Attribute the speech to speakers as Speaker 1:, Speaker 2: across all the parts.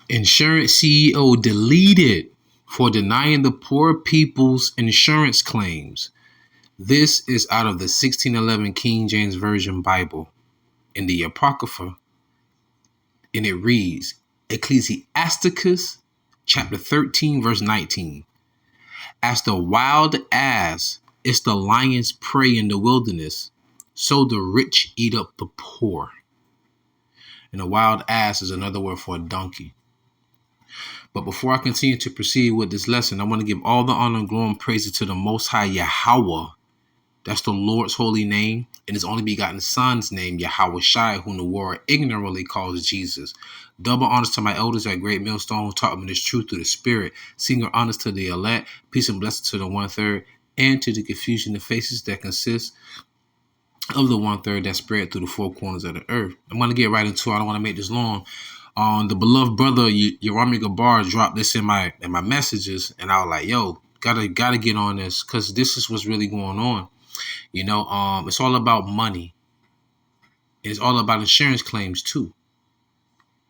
Speaker 1: Insurance CEO deleted for denying the poor people's insurance claims. This is out of the 1611 King James Version Bible in the Apocrypha, and it reads, Ecclesiasticus chapter 13, verse 19. As the wild ass is the lion's prey in the wilderness, so the rich eat up the poor. And a wild ass is another word for a donkey. But before I continue to proceed with this lesson, I want to give all the honor and glory and praises to the Most High YAHAWAH. That's the Lord's holy name, and his only begotten Son's name, YAHAWASHI, whom the world ignorantly calls Jesus. Double honors to my elders at Great Millstone who taught me this truth through the Spirit. Single honors to the elect, peace and blessings to the 1/3, and to the confusion of faces that consist of the 1/3 that spread through the four corners of the earth. I'm going to get right into it. I don't want to make this long. The beloved brother Yerami Gabar dropped this in my messages, and I was like, yo, gotta get on this, because this is what's really going on. You know, it's all about money. It's all about insurance claims too.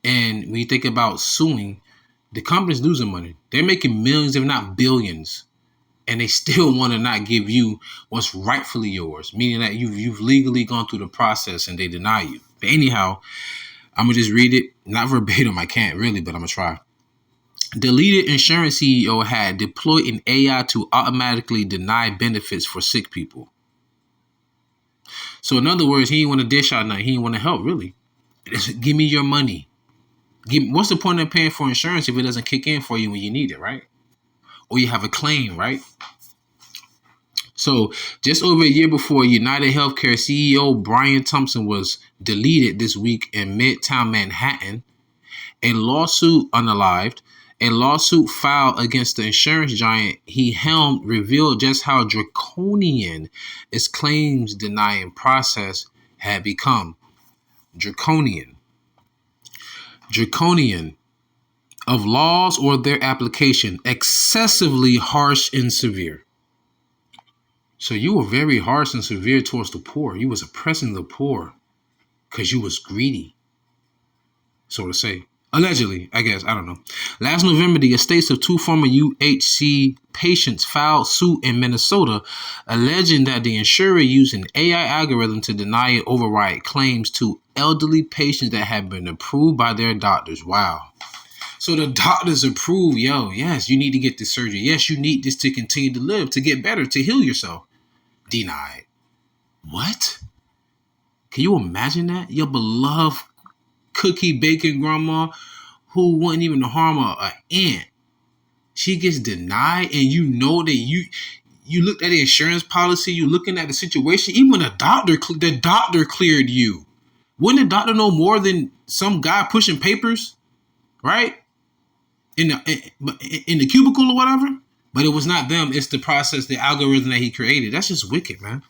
Speaker 1: And when you think about suing, the company's losing money. They're making millions, if not billions, and they still want to not give you what's rightfully yours, meaning that you've legally gone through the process and they deny you. But anyhow, I'm gonna just read it, not verbatim. I can't really, but I'm gonna try. Deleted insurance CEO had deployed an AI to automatically deny benefits for sick people. So in other words, he didn't want to dish out nothing. He didn't want to help, really. Give me your money. What's the point of paying for insurance if it doesn't kick in for you when you need it, right? Or you have a claim, right? So just over a year before, United Healthcare CEO Brian Thompson was deleted this week in Midtown Manhattan, a lawsuit unalived. A lawsuit filed against the insurance giant he helmed revealed just how draconian its claims denying process had become. Draconian of laws or their application, excessively harsh and severe. So you were very harsh and severe towards the poor. You was oppressing the poor because you was greedy, so to say. Allegedly, I guess. I don't know. Last November, the estates of two former UHC patients filed suit in Minnesota, alleging that the insurer used an AI algorithm to deny and override claims to elderly patients that had been approved by their doctors. Wow. So the doctors approve, yes, you need to get this surgery. Yes, you need this to continue to live, to get better, to heal yourself. Denied. What? Can you imagine that? Your beloved cookie baking grandma who wouldn't even harm an ant, she gets denied, and you know that you looked at the insurance policy, you looking at the situation, even when the doctor cleared you. Wouldn't the doctor know more than some guy pushing papers, right? In the cubicle or whatever? But it was not them, it's the process, the algorithm that he created. That's just wicked, man.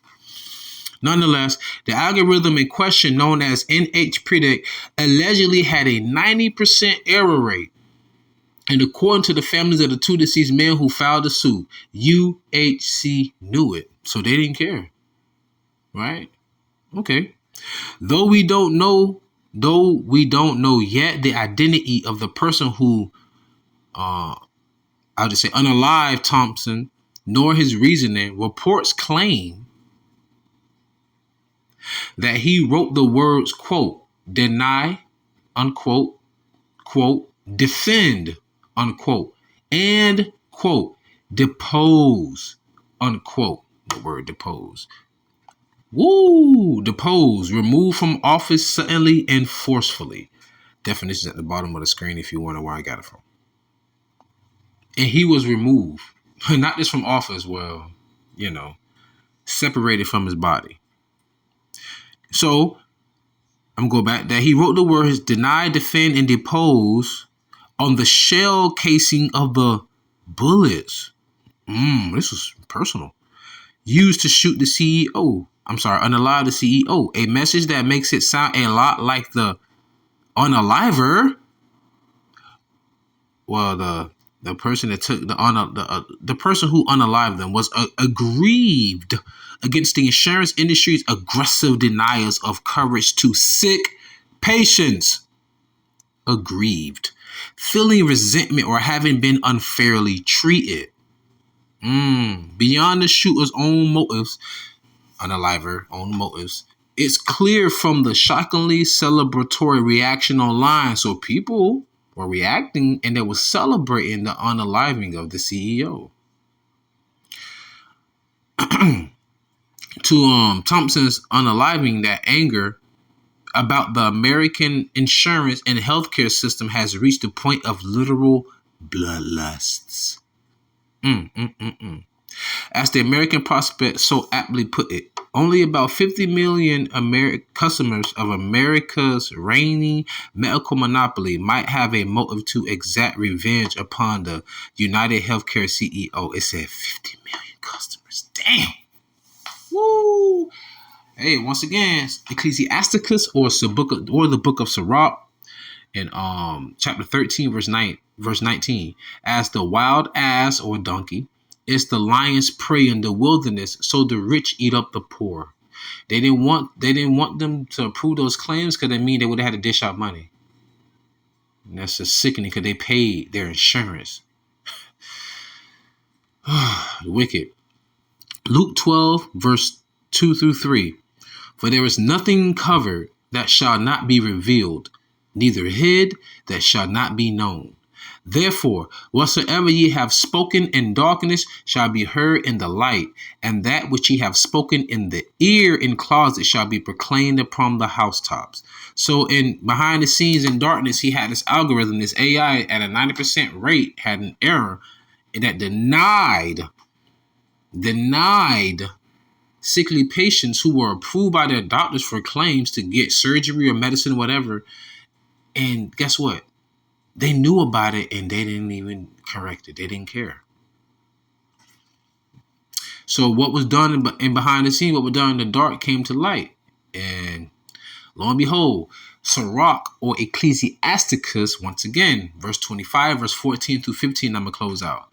Speaker 1: Nonetheless, the algorithm in question, known as NH-Predict, allegedly had a 90% error rate. And according to the families of the two deceased men who filed the suit, UHC knew it, so they didn't care. Right? Okay. Though we don't know yet the identity of the person who, I'll just say unalive Thompson, nor his reasoning, reports claim that he wrote the words, quote, deny, unquote, quote, defend, unquote, and, quote, depose, unquote. The word depose. Woo! Depose, remove from office suddenly and forcefully. Definitions at the bottom of the screen if you wonder where I got it from. And he was removed, not just from office, well, separated from his body. So, I'm going to go back that he wrote the words deny, defend, and depose on the shell casing of the bullets. This was personal. Used to shoot the CEO. Unalive the CEO. A message that makes it sound a lot like the unaliver. Well, the person that took the person who unalived them was aggrieved against the insurance industry's aggressive denials of coverage to sick patients. Aggrieved. feeling resentment or having been unfairly treated. Beyond the shooter's own motives, unaliver, own motives, it's clear from the shockingly celebratory reaction online. So people were reacting and they were celebrating the unaliving of the CEO. To Thompson's unaliving, that anger about the American insurance and healthcare system has reached the point of literal bloodlusts. As the American prospect so aptly put it, only about 50 million customers of America's reigning medical monopoly might have a motive to exact revenge upon the United Healthcare CEO. It said 50 million customers. Damn. Woo. Hey, once again, Ecclesiasticus or the book of Sirach in chapter 13, verse 19. As the wild ass or donkey is the lion's prey in the wilderness, so the rich eat up the poor. They didn't want them to approve those claims because they mean they would have had to dish out money. And that's just sickening because they paid their insurance. Wicked. Luke 12, verse 2 through 3. For there is nothing covered that shall not be revealed, neither hid that shall not be known. Therefore, whatsoever ye have spoken in darkness shall be heard in the light, and that which ye have spoken in the ear in closet shall be proclaimed upon the housetops. So in behind the scenes in darkness, he had this algorithm, this AI at a 90% rate had an error that denied sickly patients who were approved by their doctors for claims to get surgery or medicine, whatever. And guess what? They knew about it and they didn't even correct it. They didn't care. So what was done in behind the scene, what was done in the dark came to light. And lo and behold, Sirach or Ecclesiasticus, once again, verse 25, verse 14 through 15, I'm going to close out.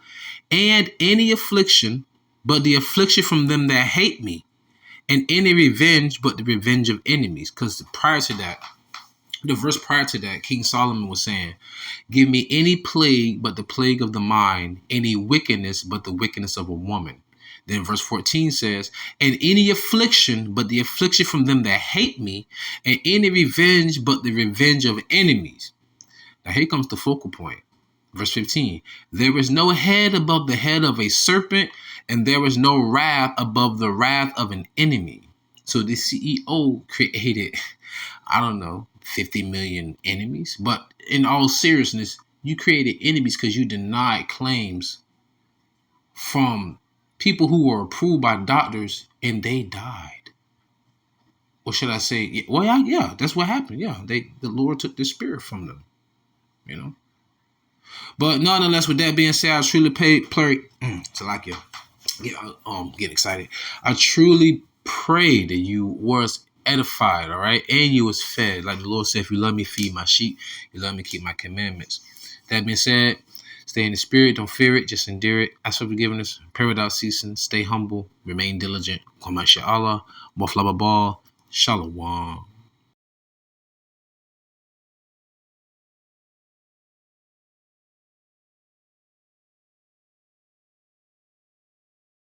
Speaker 1: And any affliction, but the affliction from them that hate me, and any revenge, but the revenge of enemies. Because prior to that, the verse prior to that, King Solomon was saying, give me any plague but the plague of the mind, any wickedness but the wickedness of a woman. Then verse 14 says, and any affliction but the affliction from them that hate me, and any revenge but the revenge of enemies. Now here comes the focal point. Verse 15, there is no head above the head of a serpent, and there is no wrath above the wrath of an enemy. So the CEO created, 50 million enemies. But in all seriousness, you created enemies because you denied claims from people who were approved by doctors and they died. Or should I say, yeah, that's what happened. Yeah, the Lord took the spirit from them, But nonetheless, with that being said, I truly get excited. I truly pray that you was edified, all right, and you was fed. Like the Lord said, if you love me, feed my sheep. You love me, keep my commandments. That being said, stay in the spirit, don't fear it, just endure it. Ask for forgiveness, pray without ceasing, stay humble, remain diligent. Kwamasha'Allah, Moflababal, Shalom.